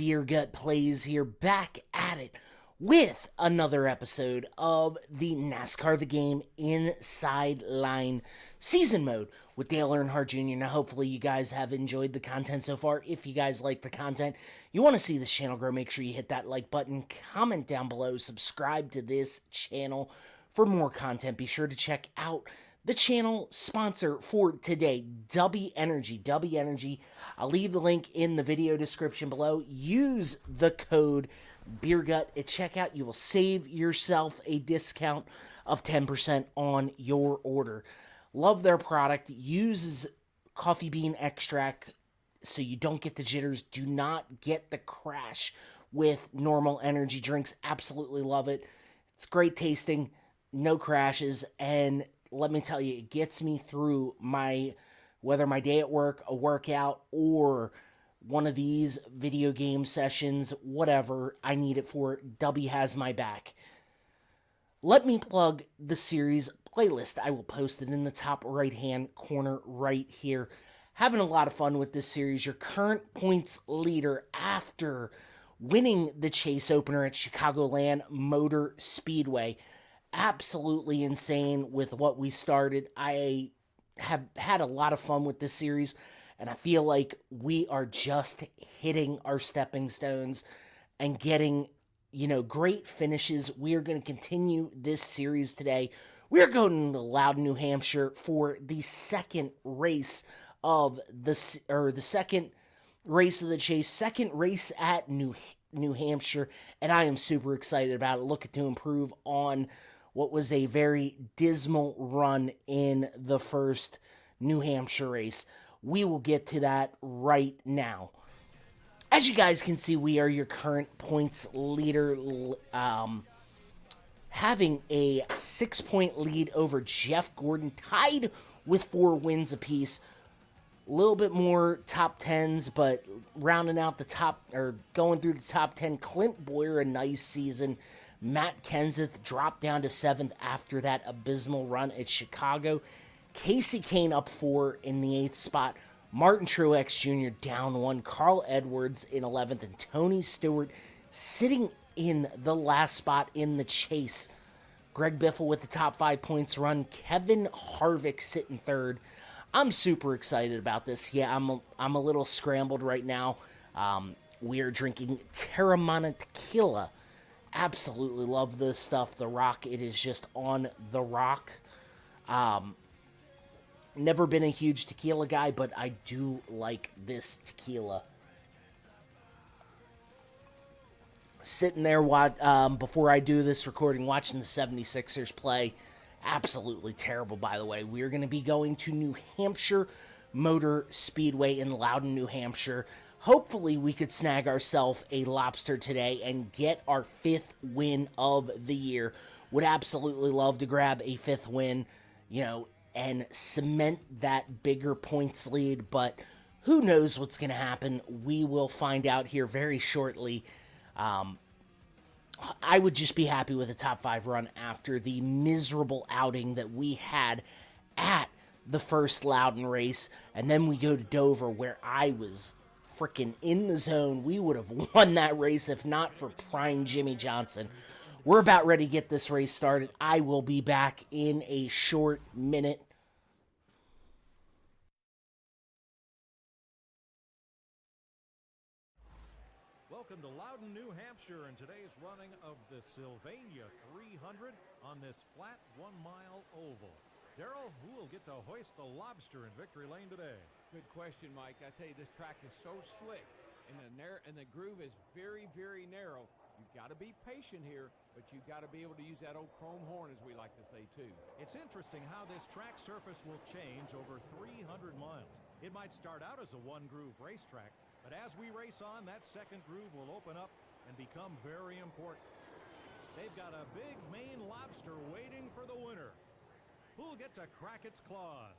Beer Gut Plays here, back at it with another episode of the NASCAR The Game Inside Line Season Mode with Dale Earnhardt Jr. Now, hopefully you guys have enjoyed the content so far. If you guys like the content, you want to see this channel grow, make sure you hit that like button, comment down below, subscribe to this channel for more content. Be sure to check out the channel sponsor for today, Dubby Energy. Dubby Energy, I'll leave the link in the video description below. Use the code BeerGut at checkout. You will save yourself a discount of 10% on your order. Love their product. Uses coffee bean extract so you don't get the jitters. Do not get the crash with normal energy drinks. Absolutely love it. It's great tasting, no crashes, and let me tell you, it gets me through whether my day at work, a workout, or one of these video game sessions, whatever I need it for. Dubby has my back. Let me plug the series playlist. I will post it in the top right-hand corner right here. Having a lot of fun with this series. Your current points leader after winning the chase opener at Chicagoland Motor Speedway. Absolutely insane with what we started. I have had a lot of fun with this series, and I feel like we are just hitting our stepping stones and getting, great finishes. We are going to continue this series today. We are going to Loudon, New Hampshire for the second race of the second race of the chase, second race at New Hampshire, and I am super excited about it. Looking to improve on what was a very dismal run in the first New Hampshire race. We will get to that right now. As you guys can see, we are your current points leader, having a 6-point lead over Jeff Gordon, tied with 4 wins apiece. A little bit more top 10s, but rounding out the top, or going through the top 10, Clint Boyer, a nice season. Matt Kenseth dropped down to 7th after that abysmal run at Chicago. Casey Kane up 4 in the 8th spot. Martin Truex Jr. down 1. Carl Edwards in 11th. And Tony Stewart sitting in the last spot in the chase. Greg Biffle with the top 5 points run. Kevin Harvick sitting 3rd. I'm super excited about this. Yeah, I'm a little scrambled right now. We are drinking Terramana Tequila. Absolutely love this stuff. The Rock, it is just on the rock. Never been a huge tequila guy, but I do like this tequila. Sitting there before I do this recording, watching the 76ers play. Absolutely terrible, by the way. We are going to be going to New Hampshire Motor Speedway in Loudon, New Hampshire. Hopefully, we could snag ourselves a lobster today and get our 5th win of the year. Would absolutely love to grab a 5th win, and cement that bigger points lead, but who knows what's going to happen. We will find out here very shortly. I would just be happy with a top 5 run after the miserable outing that we had at the first Loudon race, and then we go to Dover where I was freaking in the zone. We would have won that race if not for prime Jimmy Johnson. We're about ready to get this race started. I will be back in a short minute. Welcome to Loudon, New Hampshire, and today's running of the Sylvania 300 on this flat 1-mile oval. Darrell, who will get to hoist the lobster in victory lane today? Good question, Mike. I tell you, this track is so slick, and the groove is very, very narrow. You've got to be patient here, but you've got to be able to use that old chrome horn, as we like to say, too. It's interesting how this track surface will change over 300 miles. It might start out as a one-groove racetrack, but as we race on, that second groove will open up and become very important. They've got a big Maine lobster waiting for the winner. Who'll get to crack its claws?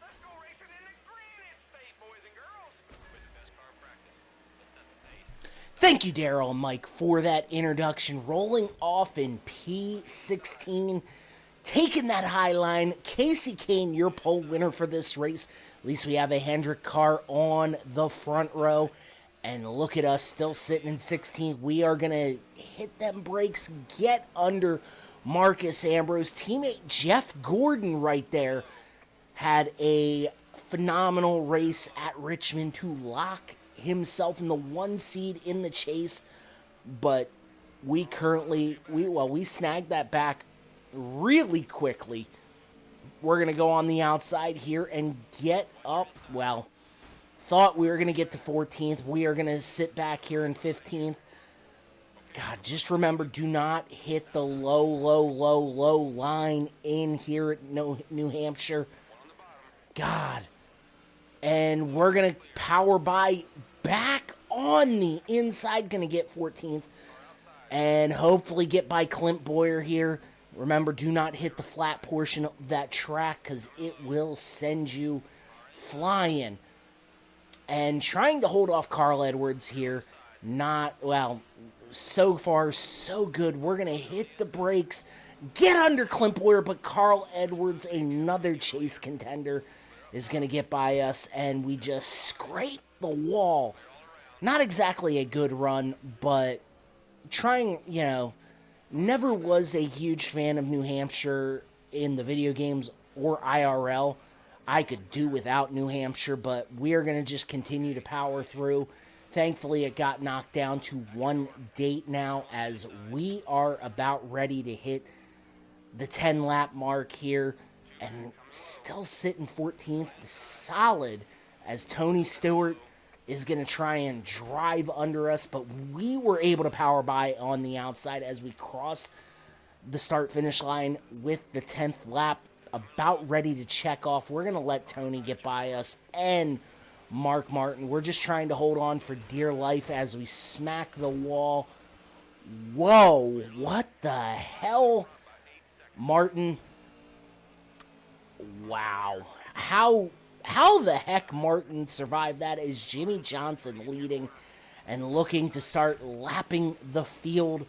Let's go racing in the Granite State, boys and girls. With the best car practice, let's set the pace. Thank you, Daryl and Mike, for that introduction. Rolling off in P16, taking that high line. Casey Kane, your pole winner for this race. At least we have a Hendrick car on the front row. And look at us, still sitting in 16th. We are going to hit them brakes, get under Marcus Ambrose. Teammate Jeff Gordon right there had a phenomenal race at Richmond to lock himself in the 1 seed in the chase, but we snagged that back really quickly. We're going to go on the outside here and get up. Well, thought we were going to get to 14th. We are going to sit back here in 15th. God, just remember, do not hit the low line in here at New Hampshire. God. And we're going to power by back on the inside. Going to get 14th. And hopefully get by Clint Boyer here. Remember, do not hit the flat portion of that track because it will send you flying. And trying to hold off Carl Edwards here. So far, so good. We're going to hit the brakes. Get under Clint Boyer, but Carl Edwards, another chase contender, is going to get by us, and we just scrape the wall. Not exactly a good run, but trying, never was a huge fan of New Hampshire in the video games or IRL. I could do without New Hampshire, but we are going to just continue to power through. Thankfully, it got knocked down to 1 date now as we are about ready to hit the 10-lap mark here. And still sitting 14th, solid, as Tony Stewart is going to try and drive under us. But we were able to power by on the outside as we cross the start-finish line with the 10th lap, about ready to check off. We're going to let Tony get by us and Mark Martin. We're just trying to hold on for dear life as we smack the wall. Whoa, what the hell? Martin... Wow. How the heck Martin survived that is Jimmy Johnson leading and looking to start lapping the field.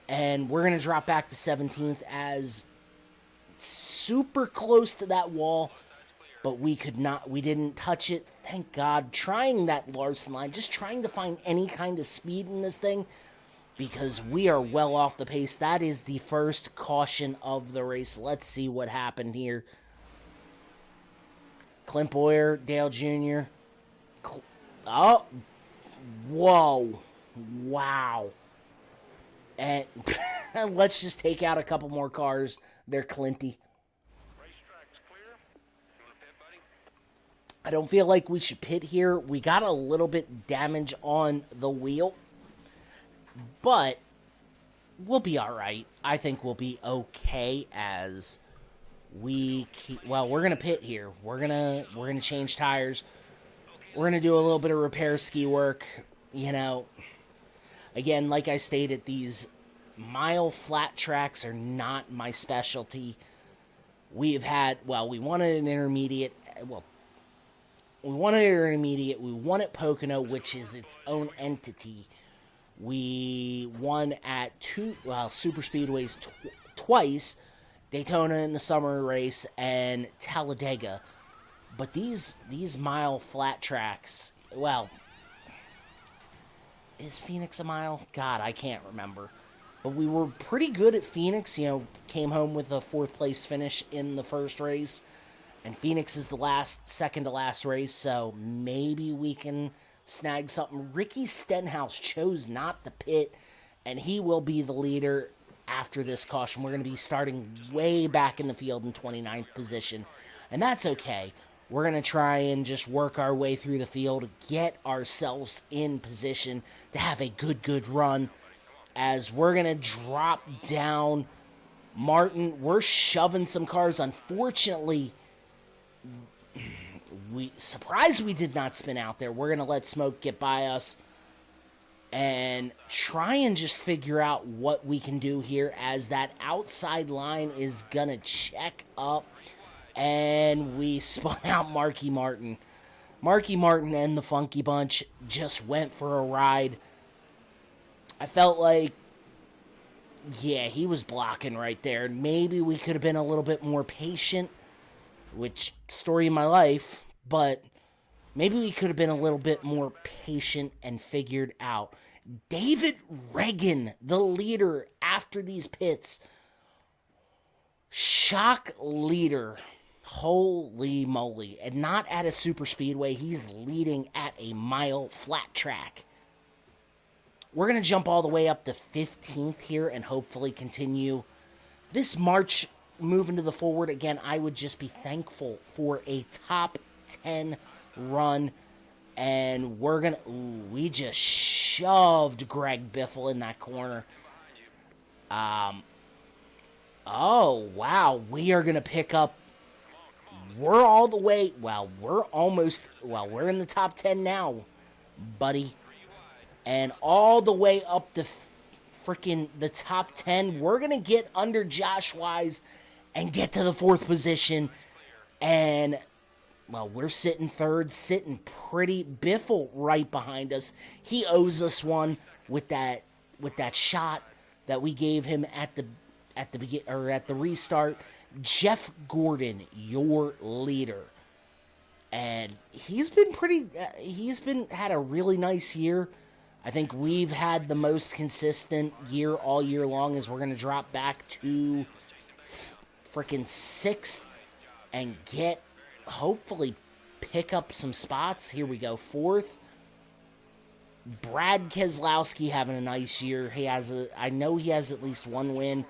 And we're going to drop back to 17th as super close to that wall, but we didn't touch it. Thank God. Trying that Larson line, just trying to find any kind of speed in this thing because we are well off the pace. That is the first caution of the race. Let's see what happened here. Clint Boyer, Dale Jr. Oh, whoa, wow. And let's just take out a couple more cars. They're Clinty. I don't feel like we should pit here. We got a little bit damage on the wheel, but we'll be all right. I think we'll be okay as we're gonna pit here. We're gonna change tires. We're gonna do a little bit of repair ski work. Again, like I stated, these mile flat tracks are not my specialty. We wanted an intermediate. We won at Pocono, which is its own entity. We won at super speedways twice. Daytona in the summer race, and Talladega. But these mile flat tracks, is Phoenix a mile? God, I can't remember. But we were pretty good at Phoenix, came home with a 4th place finish in the first race. And Phoenix is the second to last race, so maybe we can snag something. Ricky Stenhouse chose not to pit, and he will be the leader after this caution. We're going to be starting way back in the field in 29th position, and that's okay. We're going to try and just work our way through the field, get ourselves in position to have a good run as we're going to drop down. Martin, we're shoving some cars. Unfortunately, we did not spin out there. We're going to let smoke get by us and try and just figure out what we can do here as that outside line is going to check up. And we spun out Marky Martin. Marky Martin and the Funky Bunch just went for a ride. I felt like, yeah, he was blocking right there. Maybe we could have been a little bit more patient, which story of my life, but maybe we could have been a little bit more patient and figured out. David Reagan, the leader after these pits. Shock leader. Holy moly. And not at a super speedway. He's leading at a mile flat track. We're going to jump all the way up to 15th here and hopefully continue this march moving to the forward. Again, I would just be thankful for a top 10 run. And we're going to... we just shoved Greg Biffle in that corner. Oh, wow. We are going to pick up... we're all the way... well, we're almost... well, we're in the top 10 now, buddy. And all the way up to freaking the top 10. We're going to get under Josh Wise and get to the 4th position. And... well, we're sitting third, sitting pretty. Biffle right behind us. He owes us one with that shot that we gave him at the restart. Jeff Gordon, your leader, and he's been pretty. Had a really nice year. I think we've had the most consistent year all year long. As we're gonna drop back to freaking 6th and get. Hopefully pick up some spots. Here we go. 4th. Brad Keselowski having a nice year. I know he has at least one win.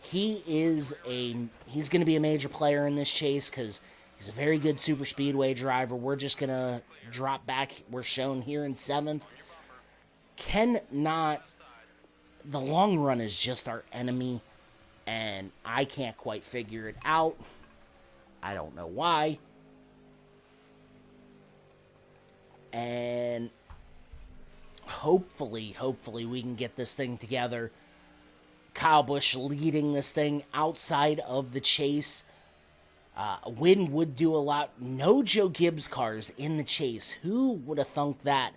He's going to be a major player in this chase because he's a very good super speedway driver. We're just going to drop back. We're shown here in 7th. The long run is just our enemy, and I can't quite figure it out. I don't know why. And hopefully we can get this thing together. Kyle Busch leading this thing outside of the chase. Win would do a lot. No Joe Gibbs cars in the chase. Who would have thunk that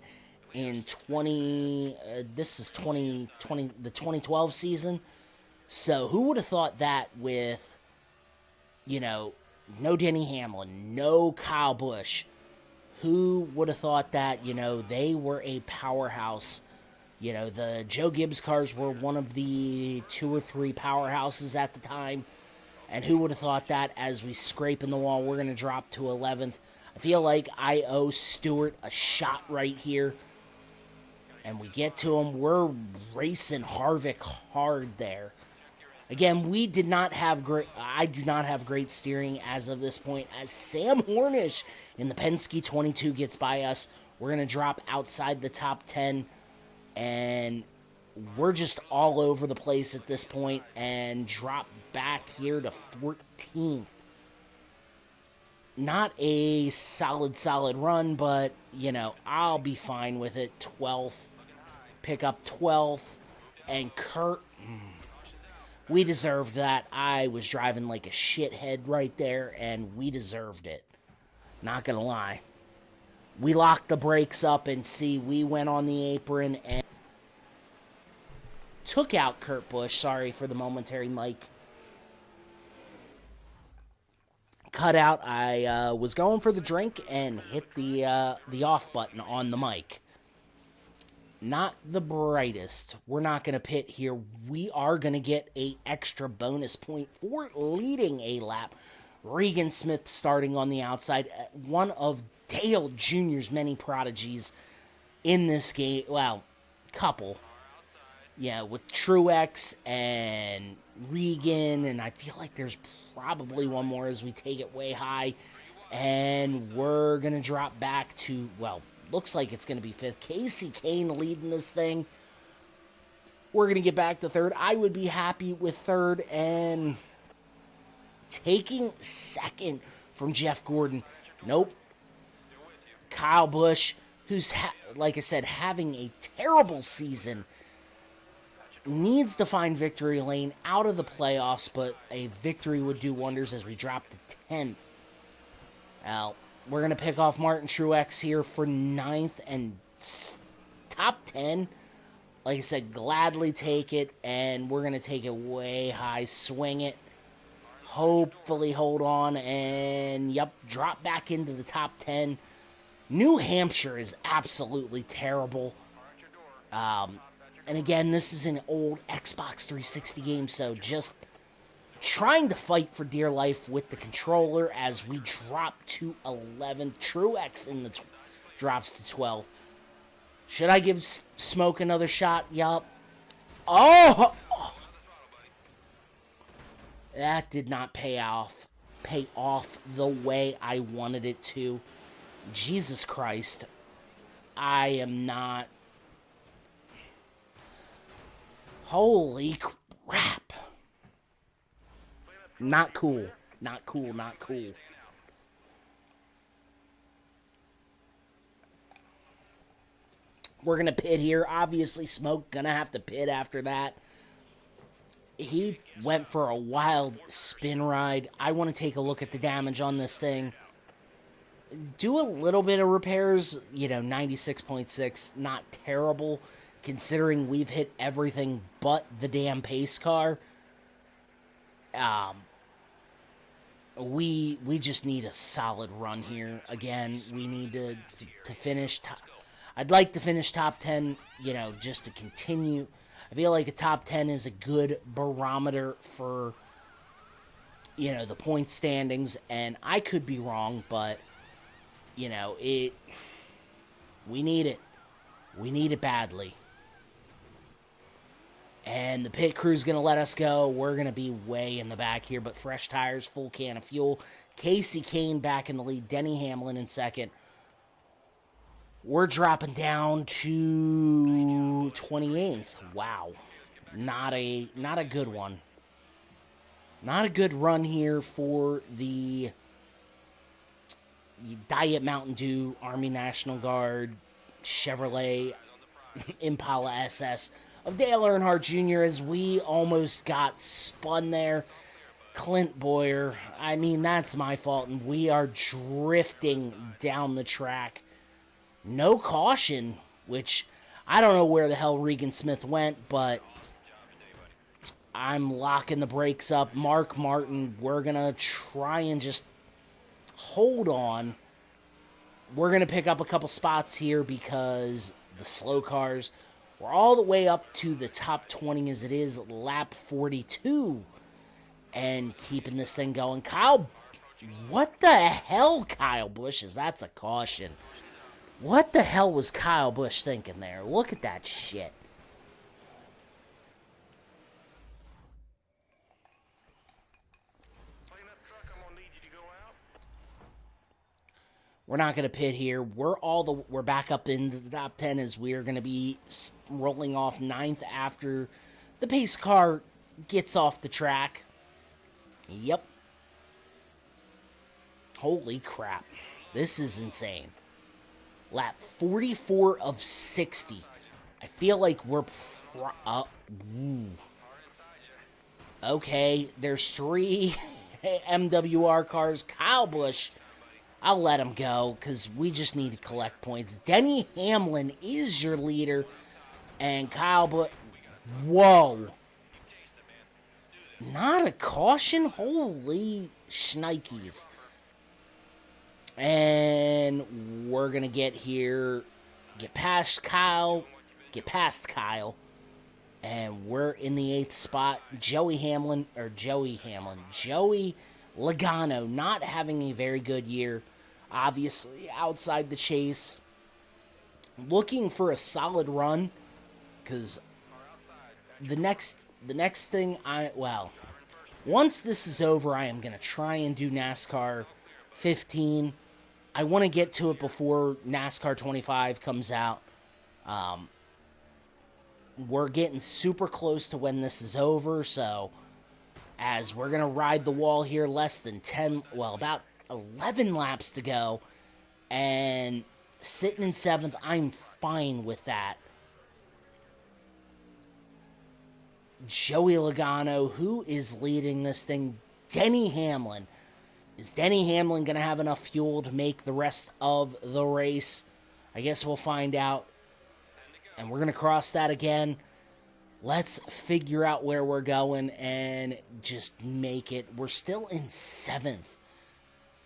in 2012 season? So who would have thought that with, no Denny Hamlin, no Kyle Busch. Who would have thought that, they were a powerhouse. The Joe Gibbs cars were one of the 2 or 3 powerhouses at the time. And who would have thought that as we scrape in the wall, we're going to drop to 11th. I feel like I owe Stewart a shot right here. And we get to him. We're racing Harvick hard there. Again, I do not have great steering as of this point, as Sam Hornish in the Penske 22 gets by us. We're going to drop outside the top 10, and we're just all over the place at this point and drop back here to 14th. Not a solid run, but, I'll be fine with it. 12th, pick up 12th, and Kurt... we deserved that. I was driving like a shithead right there, and we deserved it. Not gonna lie. We locked the brakes up, and we went on the apron and took out Kurt Busch. Sorry for the momentary mic cutout. I was going for the drink and hit the off button on the mic. Not the brightest. We're not going to pit here. We are going to get an extra bonus point for leading a lap. Regan Smith starting on the outside. One of Dale Jr.'s many prodigies in this game. Well, couple. Yeah, with Truex and Regan. And I feel like there's probably one more as we take it way high. And we're going to drop back to, looks like it's going to be 5th. Casey Kane leading this thing. We're going to get back to 3rd. I would be happy with 3rd and taking 2nd from Jeff Gordon. Nope. Kyle Busch, who's, like I said, having a terrible season, needs to find victory lane out of the playoffs, but a victory would do wonders as we drop to 10th. Well, we're going to pick off Martin Truex here for 9th and top 10. like I said, gladly take it, and we're going to take it way high, swing it, hopefully hold on, and, yep, drop back into the top 10. New Hampshire is absolutely terrible. And again, this is an old Xbox 360 game, so just trying to fight for dear life with the controller as we drop to 11th. Truex in the drops to 12th. Should I give Smoke another shot? Yup. Oh! That did not pay off the way I wanted it to. Jesus Christ. I am not... Holy crap. Not cool. Not cool, not cool. We're going to pit here. Obviously, Smoke going to have to pit after that. He went for a wild spin ride. I want to take a look at the damage on this thing. Do a little bit of repairs. 96.6. Not terrible, considering we've hit everything but the damn pace car. We just need a solid run here. Again, we need to finish. I'd like to finish top 10, just to continue. I feel like a top 10 is a good barometer for, the point standings, and I could be wrong, but, we need it. We need it badly. And the pit crew's going to let us go. We're going to be way in the back here, but fresh tires, full can of fuel. Casey Kane back in the lead. Denny Hamlin in second. We're dropping down to 28th. Wow. Not a good one. Not a good run here for the Diet Mountain Dew, Army National Guard, Chevrolet Impala SS of Dale Earnhardt Jr. as we almost got spun there. Clint Boyer, that's my fault, and we are drifting down the track. No caution, which I don't know where the hell Regan Smith went, but I'm locking the brakes up. Mark Martin, we're going to try and just hold on. We're going to pick up a couple spots here because the slow cars, we're all the way up to the top 20 as it is lap 42 and keeping this thing going. What the hell, Kyle Busch? That's a caution. What the hell was Kyle Busch thinking there? Look at that shit. We're not going to pit here. We're back up into the top 10 as we are going to be rolling off 9th after the pace car gets off the track. Yep. Holy crap. This is insane. Lap 44 of 60. I feel like we're... Okay, there's 3 MWR cars. Kyle Busch, I'll let him go because we just need to collect points. Denny Hamlin is your leader. And Kyle Busch... Whoa. Not a caution? Holy shnikes. And we're going to get past Kyle, and we're in the 8th spot. Joey Logano not having a very good year, obviously outside the chase. Looking for a solid run, because the next thing once this is over, I am going to try and do NASCAR 15. I want to get to it before NASCAR 25 comes out. We're getting super close to when this is over, so as we're going to ride the wall here, about 11 laps to go, and sitting in 7th, I'm fine with that. Joey Logano, who is leading this thing? Denny Hamlin. Is Denny Hamlin going to have enough fuel to make the rest of the race? I guess we'll find out. And we're going to cross that again. Let's figure out where we're going and just make it. We're still in 7th.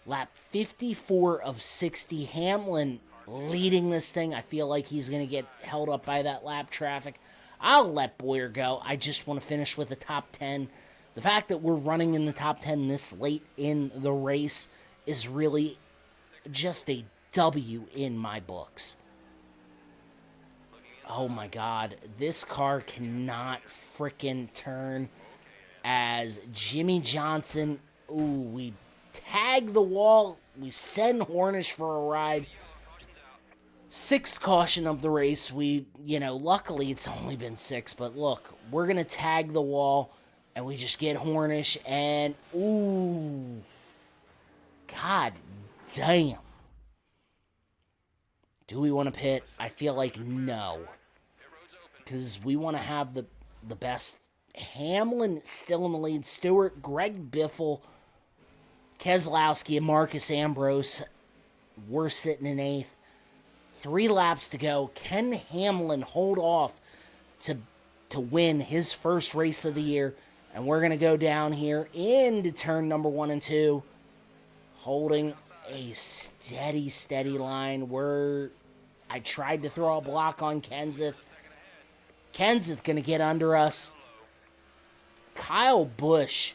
Lap 54 of 60. Hamlin leading this thing. I feel like he's going to get held up by that lap traffic. I'll let Boyer go. I just want to finish with the top 10. The fact that we're running in the top 10 this late in the race is really just a W in my books. Oh my God, this car cannot frickin' turn as Jimmy Johnson, we tag the wall, we send Hornish for a ride. 6th caution of the race. Luckily it's only been 6, but look, we're going to tag the wall and we just get Hornish and, God damn. Do we want to pit? I feel like no. Because we want to have the best. Hamlin still in the lead. Stewart, Greg Biffle, Keselowski, and Marcus Ambrose. We're sitting in 8th. 3 laps to go. Can Hamlin hold off to win his first race of the year? And we're going to go down here into turn number 1 and 2. Holding a steady line. I tried to throw a block on Kenseth. Kenseth going to get under us. Kyle Busch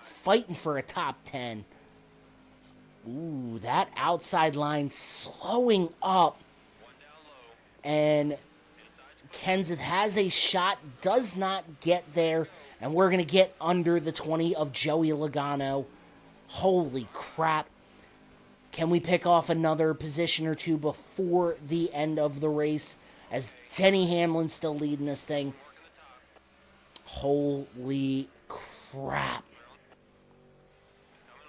fighting for a top 10. That outside line slowing up. And Kenseth has a shot, does not get there. And we're going to get under the 20 of Joey Logano. Holy crap. Can we pick off another position or two before the end of the race? As Denny Hamlin's still leading this thing. Holy crap.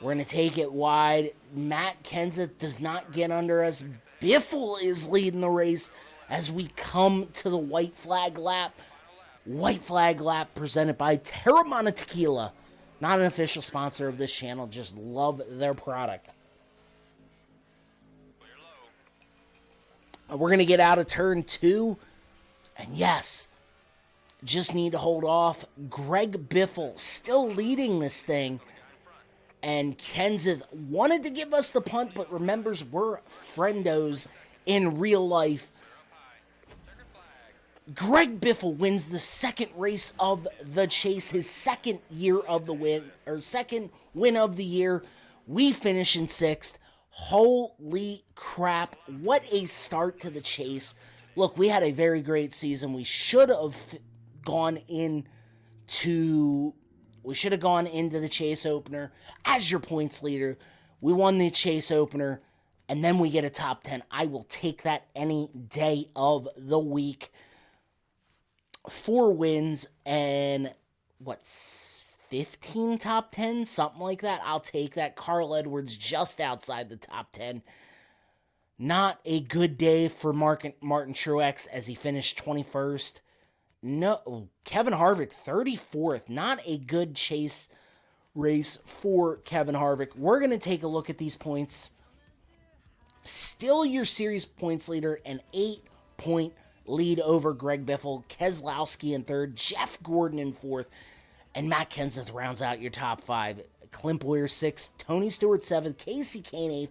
We're going to take it wide. Matt Kenseth does not get under us. Biffle is leading the race as we come to the white flag lap. White flag lap presented by Terramana Tequila. Not an official sponsor of this channel, just love their product. We're going to get out of turn 2. And yes, just need to hold off. Greg Biffle still leading this thing. And Kenseth wanted to give us the punt, but remembers we're friendos in real life. Greg Biffle wins the 2nd race of the chase, his 2nd year of the win, or 2nd win of the year. We finish in 6th. Holy crap, what a start to the chase. Look, we had a very great season. We should have gone into the chase opener as your points leader. We won the chase opener, and then we get a top 10. I will take that any day of the week. 4 wins and 15 top 10, something like that. I'll take that. Carl Edwards just outside the top 10. Not a good day for Martin Truex as he finished 21st. No, Kevin Harvick 34th. Not a good chase race for Kevin Harvick. We're going to take a look at these points. Still your series points leader, an 8-point lead over Greg Biffle. Keselowski in 3rd, Jeff Gordon in 4th, and Matt Kenseth rounds out your top 5. Clint Boyer 6th, Tony Stewart 7th, Casey Kane 8th,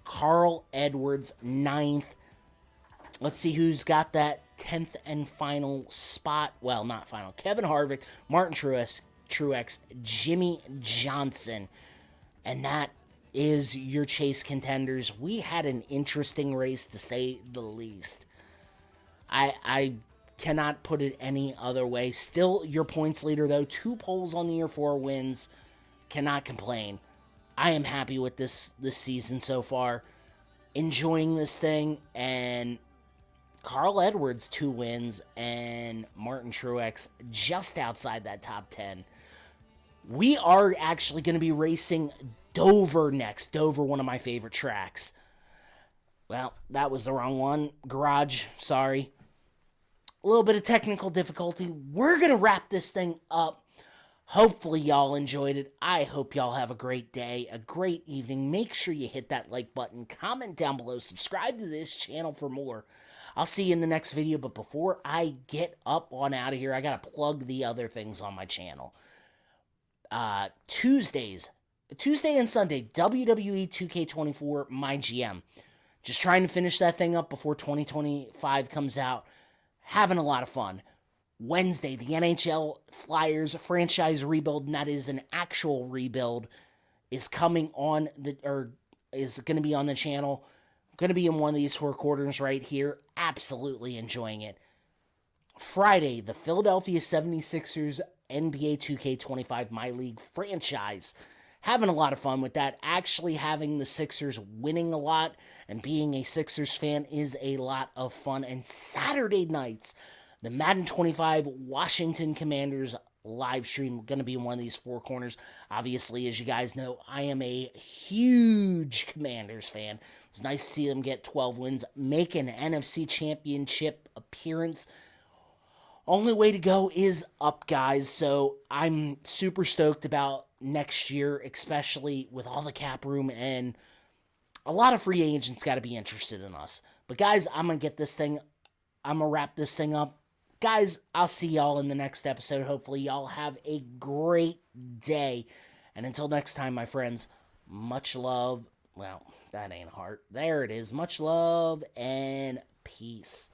Carl Edwards 9th. Let's see who's got that 10th and final spot. Well, not final. Kevin Harvick, Martin Truex, Jimmy Johnson. And that is your chase contenders. We had an interesting race, to say the least. I cannot put it any other way. Still your points leader, though. 2 poles on the year, 4 wins. Cannot complain. I am happy with this season so far. Enjoying this thing. And Carl Edwards, 2 wins. And Martin Truex just outside that top 10. We are actually going to be racing Dover next. Dover, one of my favorite tracks. Well, that was the wrong one. Garage, sorry. A little bit of technical difficulty. We're going to wrap this thing up. Hopefully y'all enjoyed it. I hope y'all have a great day, a great evening. Make sure you hit that like button, comment down below, subscribe to this channel for more. I'll see you in the next video, but before I get up on out of here, I got to plug the other things on my channel. Tuesday and Sunday, WWE 2K24 My GM. Just trying to finish that thing up before 2025 comes out. Having a lot of fun. Wednesday, the NHL Flyers franchise rebuild, and that is an actual rebuild, is coming on is going to be on the channel. Going to be in one of these 4 quarters right here. Absolutely enjoying it. Friday, the Philadelphia 76ers NBA 2K25 My League franchise. Having a lot of fun with that. Actually having the Sixers winning a lot and being a Sixers fan is a lot of fun. And Saturday nights, the Madden 25 Washington Commanders live stream, going to be in one of these 4 corners. Obviously, as you guys know, I am a huge Commanders fan. It was nice to see them get 12 wins, make an NFC Championship appearance. Only way to go is up, guys. So I'm super stoked about next year, especially with all the cap room, and a lot of free agents got to be interested in us. But guys, I'm going to wrap this thing up. Guys, I'll see y'all in the next episode. Hopefully y'all have a great day. And until next time, my friends, much love. Well, that ain't hard. There it is. Much love and peace.